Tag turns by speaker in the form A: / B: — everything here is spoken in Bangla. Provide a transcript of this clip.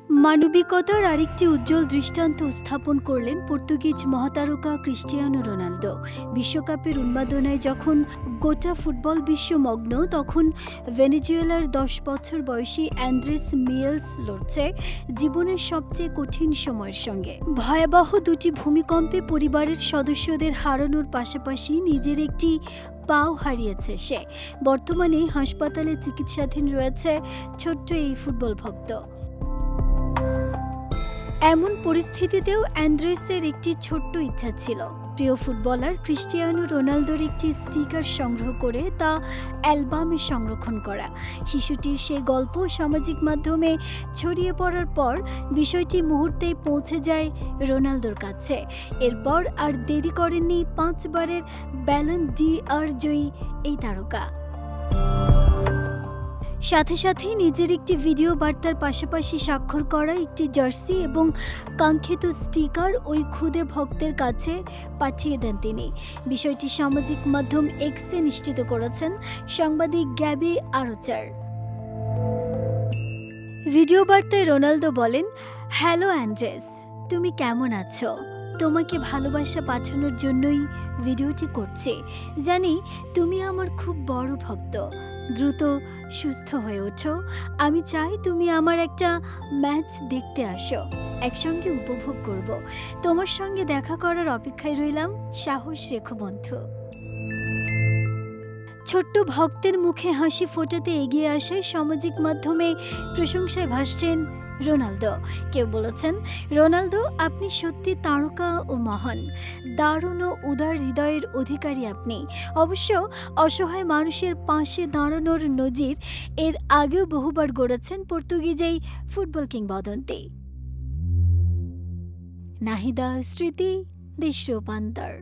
A: মানবিকতার আরেকটি উজ্জ্বল দৃষ্টান্ত স্থাপন করলেন পর্তুগিজ মহাতারকা ক্রিস্টিয়ানো রোনালদো। বিশ্বকাপের উন্মাদনায় যখন গোটা ফুটবল বিশ্ব মগ্ন, তখন ভেনেজুয়েলার 10 বছর বয়সী অ্যান্দ্রেস মিয়েলস লড়ছে জীবনের সবচেয়ে কঠিন সময়ের সঙ্গে। ভয়াবহ দুটি ভূমিকম্পে পরিবারের সদস্যদের হারানোর পাশাপাশি নিজের একটি পাও হারিয়েছে সে। বর্তমানে হাসপাতালে চিকিৎসাধীন রয়েছে ছোট্ট এই ফুটবল ভক্ত। এমন পরিস্থিতিতেও অ্যান্দ্রেসের একটি ছোট্ট ইচ্ছা ছিল, প্রিয় ফুটবলার ক্রিস্টিয়ানো রোনালদোর একটি স্টিকার সংগ্রহ করে তা অ্যালবামে সংরক্ষণ করা। শিশুটির সেই গল্প সামাজিক মাধ্যমে ছড়িয়ে পড়ার পর বিষয়টি মুহূর্তেই পৌঁছে যায় রোনালদোর কাছে। এরপর আর দেরি করেননি 5 বারের ব্যালন ডি'অর জয়ী এই তারকা। সাথে সাথেই নিজের একটি ভিডিও বার্তার পাশাপাশি স্বাক্ষর করা একটি জার্সি এবং কাঙ্ক্ষিত স্টিকার ওই ক্ষুদে ভক্তের কাছে পাঠিয়ে দেন তিনি। বিষয়টি সামাজিক মাধ্যম এক্সে নিশ্চিত করেছেন সাংবাদিক গ্যাবি আরোচার। ভিডিও বার্তায় রোনালদো বলেন, হ্যালো অ্যান্ড্রেস, তুমি কেমন আছো? তোমাকে ভালোবাসা পাঠানোর জন্যই ভিডিওটি করছি। জানি তুমি আমার খুব বড় ভক্ত। দ্রুত সুস্থ হয়ে ওঠো। আমি চাই তুমি আমার একটা ম্যাচ দেখতে আসো, একসঙ্গে উপভোগ করব। তোমার সঙ্গে দেখা করার অপেক্ষায় রইলাম। সাহস রেখো বন্ধু। ছোট্ট ভক্তের মুখে হাসি ফোটাতে এগিয়ে আসায় সামাজিক মাধ্যমে প্রশংসায় ভাসছেন রোনালদো। কেউ বলেছেন, রোনালদো আপনি সত্যি তারকা ও মহান, দারুণ ও উদার হৃদয়ের অধিকারী আপনি। অবশ্য অসহায় মানুষের পাশে দাঁড়ানোর নজির এর আগেও বহুবার গড়েছেন পর্তুগিজ এই ফুটবল কিংবদন্তি। নাহিদা স্মৃতি, দেশ রূপান্তর।